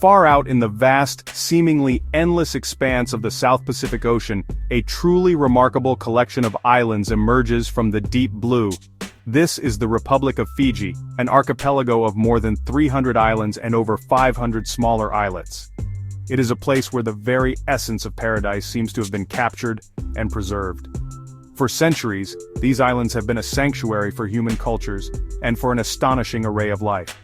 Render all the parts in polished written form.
Far out in the vast, seemingly endless expanse of the South Pacific Ocean, a truly remarkable collection of islands emerges from the deep blue. This is the Republic of Fiji, an archipelago of more than 300 islands and over 500 smaller islets. It is a place where the very essence of paradise seems to have been captured and preserved. For centuries, these islands have been a sanctuary for human cultures and for an astonishing array of life.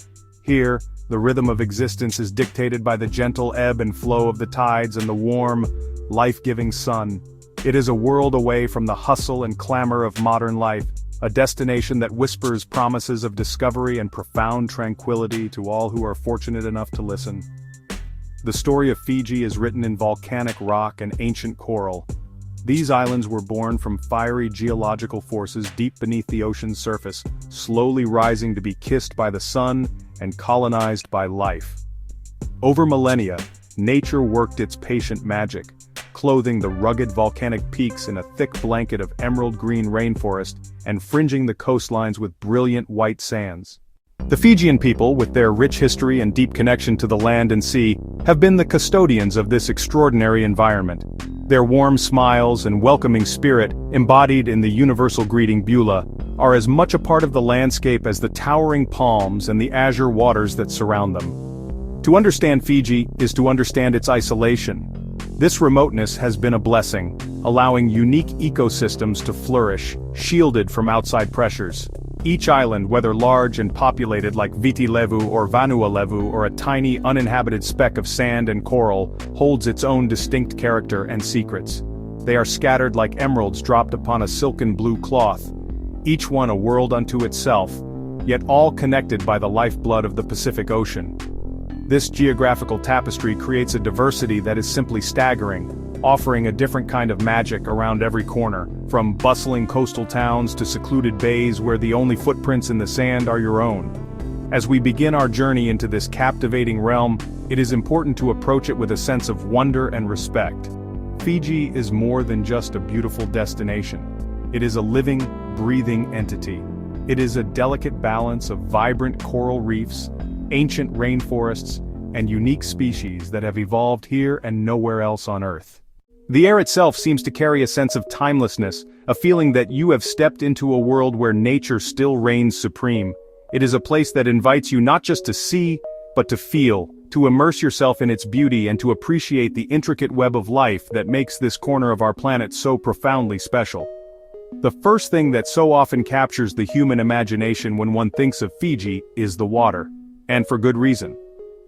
Here, the rhythm of existence is dictated by the gentle ebb and flow of the tides and the warm, life-giving sun. It is a world away from the hustle and clamor of modern life, a destination that whispers promises of discovery and profound tranquility to all who are fortunate enough to listen. The story of Fiji is written in volcanic rock and ancient coral. These islands were born from fiery geological forces deep beneath the ocean's surface, slowly rising to be kissed by the sun and colonized by life. Over millennia, nature worked its patient magic, clothing the rugged volcanic peaks in a thick blanket of emerald green rainforest and fringing the coastlines with brilliant white sands. The Fijian people, with their rich history and deep connection to the land and sea, have been the custodians of this extraordinary environment. Their warm smiles and welcoming spirit, embodied in the universal greeting Bula, are as much a part of the landscape as the towering palms and the azure waters that surround them. To understand Fiji is to understand its isolation. This remoteness has been a blessing, allowing unique ecosystems to flourish, shielded from outside pressures. Each island, whether large and populated like Viti Levu or Vanuatu or a tiny uninhabited speck of sand and coral, holds its own distinct character and secrets. They are scattered like emeralds dropped upon a silken blue cloth, each one a world unto itself, yet all connected by the lifeblood of the Pacific Ocean. This geographical tapestry creates a diversity that is simply staggering, offering a different kind of magic around every corner, from bustling coastal towns to secluded bays where the only footprints in the sand are your own. As we begin our journey into this captivating realm, it is important to approach it with a sense of wonder and respect. Fiji is more than just a beautiful destination. It is a living, breathing entity. It is a delicate balance of vibrant coral reefs, ancient rainforests, and unique species that have evolved here and nowhere else on Earth. The air itself seems to carry a sense of timelessness, a feeling that you have stepped into a world where nature still reigns supreme. It is a place that invites you not just to see, but to feel, to immerse yourself in its beauty and to appreciate the intricate web of life that makes this corner of our planet so profoundly special. The first thing that so often captures the human imagination when one thinks of Fiji is the water. And for good reason.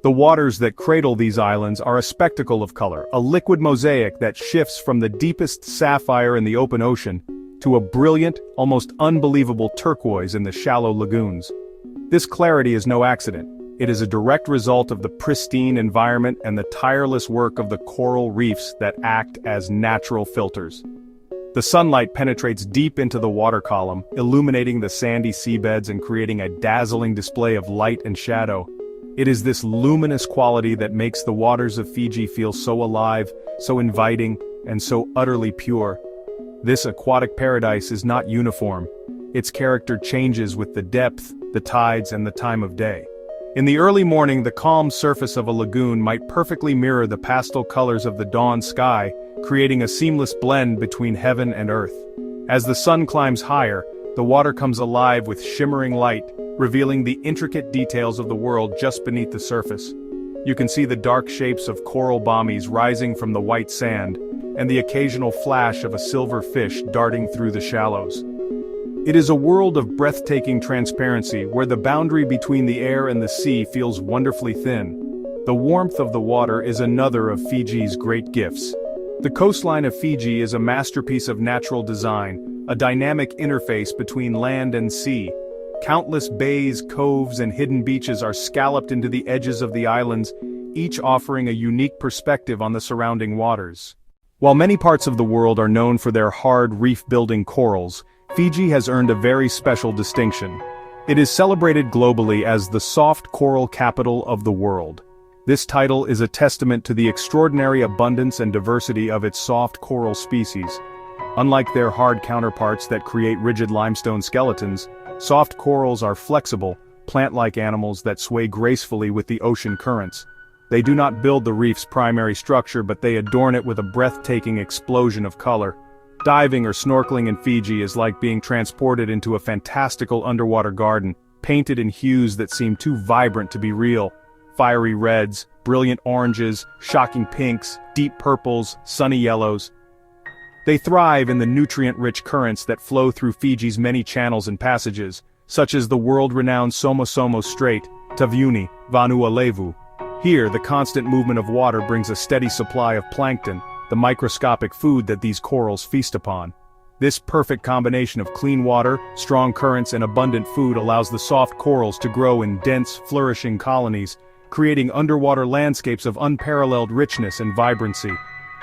The waters that cradle these islands are a spectacle of color, a liquid mosaic that shifts from the deepest sapphire in the open ocean to a brilliant, almost unbelievable turquoise in the shallow lagoons. This clarity is no accident. It is a direct result of the pristine environment and the tireless work of the coral reefs that act as natural filters. The sunlight penetrates deep into the water column, illuminating the sandy seabeds and creating a dazzling display of light and shadow. It is this luminous quality that makes the waters of Fiji feel so alive, so inviting, and so utterly pure. This aquatic paradise is not uniform. Its character changes with the depth, the tides, and the time of day. In the early morning, the calm surface of a lagoon might perfectly mirror the pastel colors of the dawn sky, creating a seamless blend between heaven and earth. As the sun climbs higher, the water comes alive with shimmering light, revealing the intricate details of the world just beneath the surface. You can see the dark shapes of coral bommies rising from the white sand, and the occasional flash of a silver fish darting through the shallows. It is a world of breathtaking transparency where the boundary between the air and the sea feels wonderfully thin. The warmth of the water is another of Fiji's great gifts. The coastline of Fiji is a masterpiece of natural design, a dynamic interface between land and sea. Countless bays, coves, and hidden beaches are scalloped into the edges of the islands, each offering a unique perspective on the surrounding waters. While many parts of the world are known for their hard reef-building corals, Fiji has earned a very special distinction. It is celebrated globally as the soft coral capital of the world. This title is a testament to the extraordinary abundance and diversity of its soft coral species. Unlike their hard counterparts that create rigid limestone skeletons, soft corals are flexible, plant-like animals that sway gracefully with the ocean currents. They do not build the reef's primary structure, but they adorn it with a breathtaking explosion of color. Diving or snorkeling in Fiji is like being transported into a fantastical underwater garden, painted in hues that seem too vibrant to be real. Fiery reds, brilliant oranges, shocking pinks, deep purples, sunny yellows. They thrive in the nutrient-rich currents that flow through Fiji's many channels and passages, such as the world-renowned Somo Strait, Taveuni, Vanuatu. Here, the constant movement of water brings a steady supply of plankton, the microscopic food that these corals feast upon. This perfect combination of clean water, strong currents and abundant food allows the soft corals to grow in dense, flourishing colonies, creating underwater landscapes of unparalleled richness and vibrancy.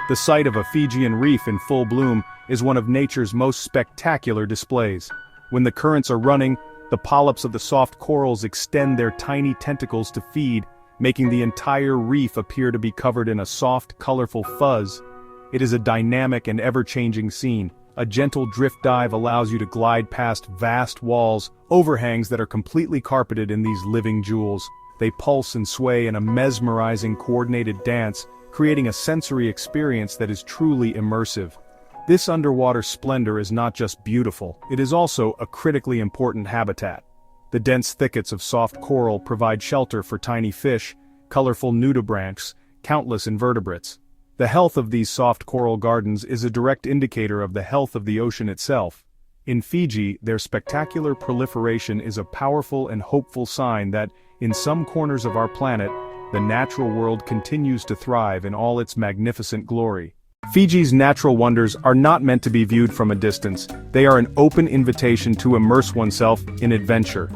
The sight of a Fijian reef in full bloom is one of nature's most spectacular displays. When the currents are running, the polyps of the soft corals extend their tiny tentacles to feed, making the entire reef appear to be covered in a soft, colorful fuzz. It is a dynamic and ever-changing scene. A gentle drift dive allows you to glide past vast walls, overhangs that are completely carpeted in these living jewels. They pulse and sway in a mesmerizing, coordinated dance, creating a sensory experience that is truly immersive. This underwater splendor is not just beautiful, it is also a critically important habitat. The dense thickets of soft coral provide shelter for tiny fish, colorful nudibranchs, countless invertebrates. The health of these soft coral gardens is a direct indicator of the health of the ocean itself. In Fiji, their spectacular proliferation is a powerful and hopeful sign that, in some corners of our planet, the natural world continues to thrive in all its magnificent glory. Fiji's natural wonders are not meant to be viewed from a distance, they are an open invitation to immerse oneself in adventure.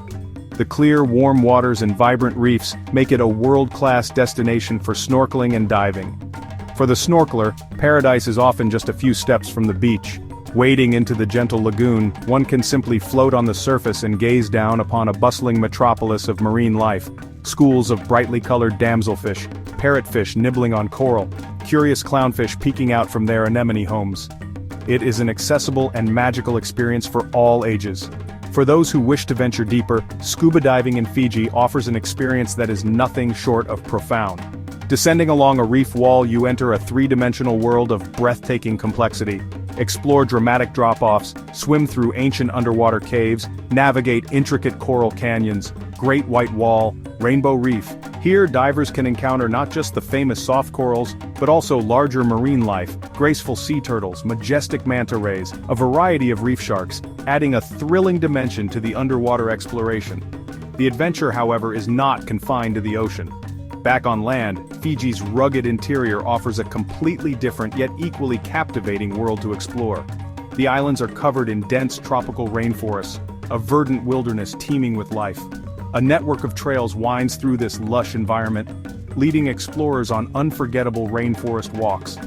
The clear, warm waters and vibrant reefs make it a world-class destination for snorkeling and diving. For the snorkeler, paradise is often just a few steps from the beach. Wading into the gentle lagoon, one can simply float on the surface and gaze down upon a bustling metropolis of marine life. Schools of brightly colored damselfish, parrotfish nibbling on coral, curious clownfish peeking out from their anemone homes. It is an accessible and magical experience for all ages. For those who wish to venture deeper, scuba diving in Fiji offers an experience that is nothing short of profound. Descending along a reef wall, you enter a three-dimensional world of breathtaking complexity. Explore dramatic drop-offs, swim through ancient underwater caves, navigate intricate coral canyons, Great White Wall, Rainbow Reef. Here, divers can encounter not just the famous soft corals, but also larger marine life, graceful sea turtles, majestic manta rays, a variety of reef sharks, adding a thrilling dimension to the underwater exploration. The adventure, however, is not confined to the ocean. Back on land, Fiji's rugged interior offers a completely different yet equally captivating world to explore. The islands are covered in dense tropical rainforests, a verdant wilderness teeming with life. A network of trails winds through this lush environment, leading explorers on unforgettable rainforest walks.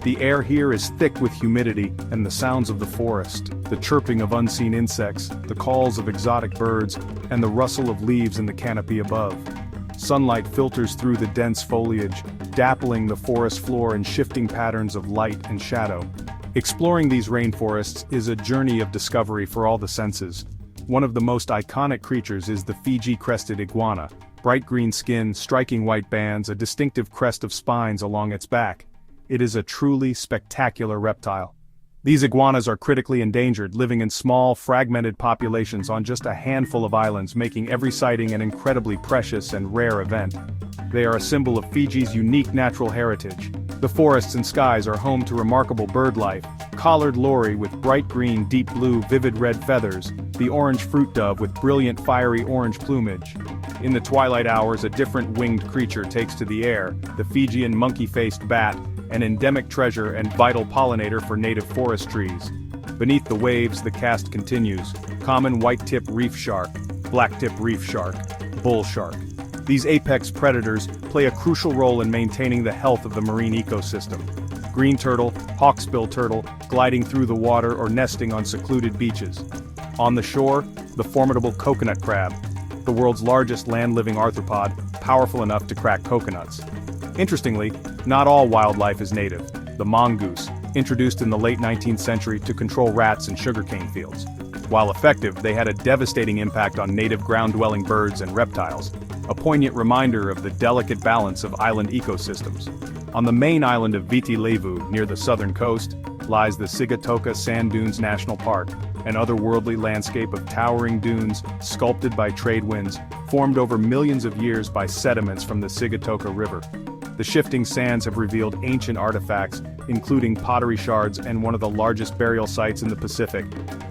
The air here is thick with humidity and the sounds of the forest, the chirping of unseen insects, the calls of exotic birds, and the rustle of leaves in the canopy above. Sunlight filters through the dense foliage, dappling the forest floor in shifting patterns of light and shadow. Exploring these rainforests is a journey of discovery for all the senses. One of the most iconic creatures is the Fiji crested iguana. Bright green skin, striking white bands, a distinctive crest of spines along its back. It is a truly spectacular reptile. These iguanas are critically endangered, living in small, fragmented populations on just a handful of islands, making every sighting an incredibly precious and rare event. They are a symbol of Fiji's unique natural heritage. The forests and skies are home to remarkable bird life. Collared lory with bright green, deep blue, vivid red feathers, the orange fruit dove with brilliant fiery orange plumage. In the twilight hours, a different winged creature takes to the air, the Fijian monkey-faced bat, an endemic treasure and vital pollinator for native forest trees. Beneath the waves, the cast continues. Common white-tip reef shark, black-tip reef shark, bull shark. These apex predators play a crucial role in maintaining the health of the marine ecosystem. Green turtle, hawksbill turtle, gliding through the water or nesting on secluded beaches. On the shore, the formidable coconut crab, the world's largest land-living arthropod, powerful enough to crack coconuts. Interestingly, not all wildlife is native. The mongoose, introduced in the late 19th century to control rats in sugarcane fields. While effective, they had a devastating impact on native ground-dwelling birds and reptiles. a poignant reminder of the delicate balance of island ecosystems. On the main island of Viti Levu, near the southern coast, lies the Sigatoka Sand Dunes National Park, an otherworldly landscape of towering dunes sculpted by trade winds, formed over millions of years by sediments from the Sigatoka River. The shifting sands have revealed ancient artifacts, including pottery shards and one of the largest burial sites in the Pacific.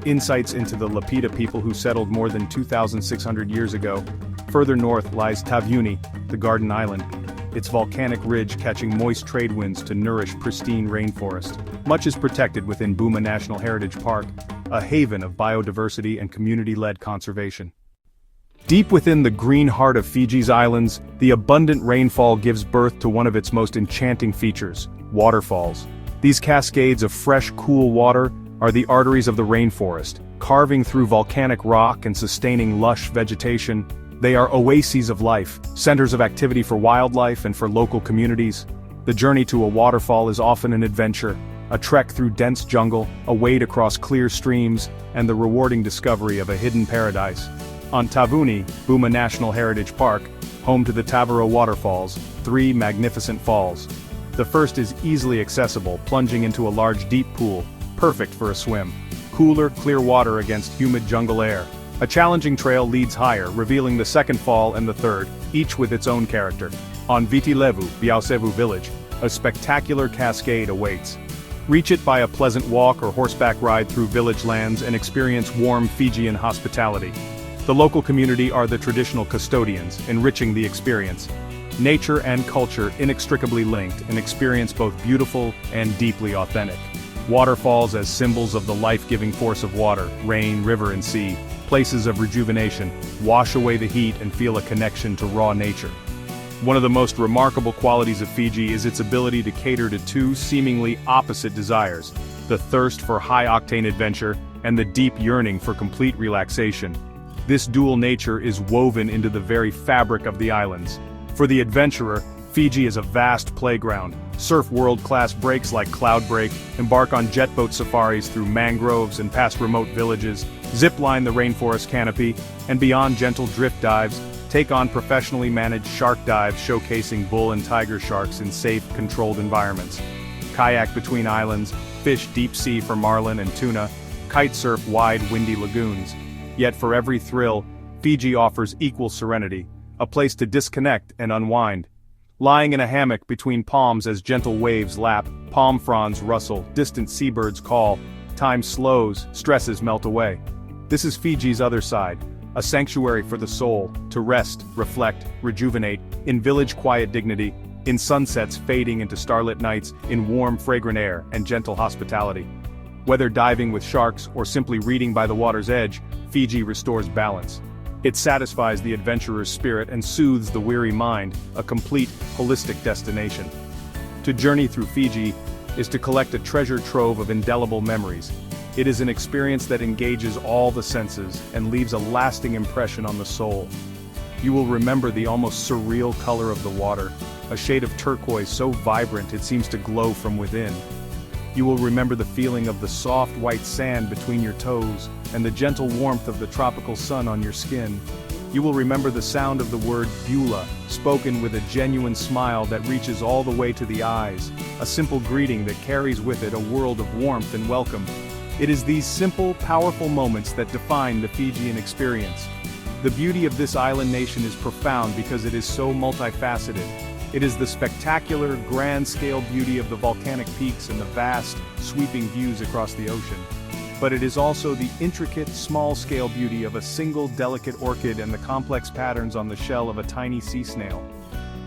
Insights into the Lapita people who settled more than 2,600 years ago. Further north lies Taveuni, the Garden Island, its volcanic ridge catching moist trade winds to nourish pristine rainforest. Much is protected within Buma National Heritage Park, a haven of biodiversity and community-led conservation. Deep within the green heart of Fiji's islands, the abundant rainfall gives birth to one of its most enchanting features, waterfalls. These cascades of fresh, cool water are the arteries of the rainforest, carving through volcanic rock and sustaining lush vegetation. They are oases of life, centers of activity for wildlife and for local communities. The journey to a waterfall is often an adventure, a trek through dense jungle, a wade across clear streams, and the rewarding discovery of a hidden paradise. On Taveuni, Buma National Heritage Park, home to the Tavoro Waterfalls, 3 magnificent falls. The first is easily accessible, plunging into a large deep pool, perfect for a swim. Cooler, clear water against humid jungle air. A challenging trail leads higher, revealing the second fall and the third, each with its own character. On Viti Levu, Biausevu village, a spectacular cascade awaits. Reach it by a pleasant walk or horseback ride through village lands and experience warm Fijian hospitality. The local community are the traditional custodians, enriching the experience. Nature and culture inextricably linked, an experience both beautiful and deeply authentic. Waterfalls as symbols of the life-giving force of water, rain, river and sea, places of rejuvenation, wash away the heat and feel a connection to raw nature. One of the most remarkable qualities of Fiji is its ability to cater to 2 seemingly opposite desires, the thirst for high-octane adventure and the deep yearning for complete relaxation. This dual nature is woven into the very fabric of the islands. For the adventurer, Fiji is a vast playground. Surf world-class breaks like Cloudbreak, embark on jet boat safaris through mangroves and past remote villages, zip-line the rainforest canopy, and beyond gentle drift dives, take on professionally managed shark dives showcasing bull and tiger sharks in safe, controlled environments. Kayak between islands, fish deep sea for marlin and tuna, kite surf wide, windy lagoons. Yet for every thrill, Fiji offers equal serenity, a place to disconnect and unwind. Lying in a hammock between palms as gentle waves lap, palm fronds rustle, distant seabirds call, time slows, stresses melt away. This is Fiji's other side, a sanctuary for the soul, to rest, reflect, rejuvenate, in village quiet dignity, in sunsets fading into starlit nights, in warm fragrant air and gentle hospitality. Whether diving with sharks or simply reading by the water's edge, Fiji restores balance. It satisfies the adventurer's spirit and soothes the weary mind, a complete, holistic destination. To journey through Fiji is to collect a treasure trove of indelible memories. It is an experience that engages all the senses and leaves a lasting impression on the soul. You will remember the almost surreal color of the water, a shade of turquoise so vibrant it seems to glow from within. You will remember the feeling of the soft white sand between your toes, and the gentle warmth of the tropical sun on your skin. You will remember the sound of the word Bula, spoken with a genuine smile that reaches all the way to the eyes, a simple greeting that carries with it a world of warmth and welcome. It is these simple, powerful moments that define the Fijian experience. The beauty of this island nation is profound because it is so multifaceted. It is the spectacular, grand-scale beauty of the volcanic peaks and the vast, sweeping views across the ocean. But it is also the intricate, small-scale beauty of a single delicate orchid and the complex patterns on the shell of a tiny sea snail.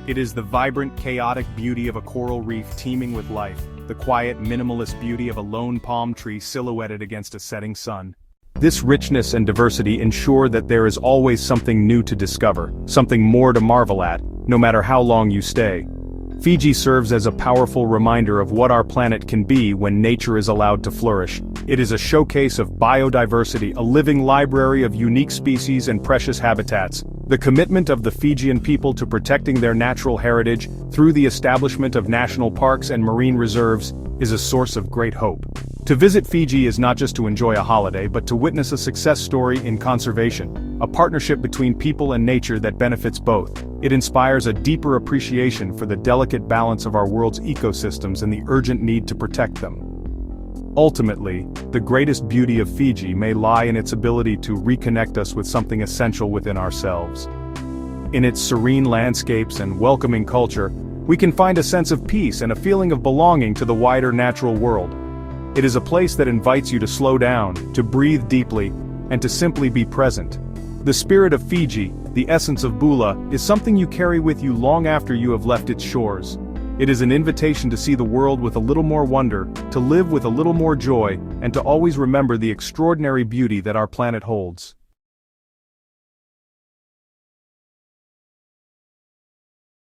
It is the vibrant, chaotic beauty of a coral reef teeming with life, the quiet, minimalist beauty of a lone palm tree silhouetted against a setting sun. This richness and diversity ensure that there is always something new to discover, something more to marvel at, no matter how long you stay. Fiji serves as a powerful reminder of what our planet can be when nature is allowed to flourish. It is a showcase of biodiversity, a living library of unique species and precious habitats. The commitment of the Fijian people to protecting their natural heritage through the establishment of national parks and marine reserves is a source of great hope. To visit Fiji is not just to enjoy a holiday but to witness a success story in conservation. a partnership between people and nature that benefits both. It inspires a deeper appreciation for the delicate balance of our world's ecosystems and the urgent need to protect them. Ultimately, the greatest beauty of Fiji may lie in its ability to reconnect us with something essential within ourselves. In its serene landscapes and welcoming culture, we can find a sense of peace and a feeling of belonging to the wider natural world. It is a place that invites you to slow down, to breathe deeply, and to simply be present. The spirit of Fiji, the essence of Bula, is something you carry with you long after you have left its shores. It is an invitation to see the world with a little more wonder, to live with a little more joy, and to always remember the extraordinary beauty that our planet holds.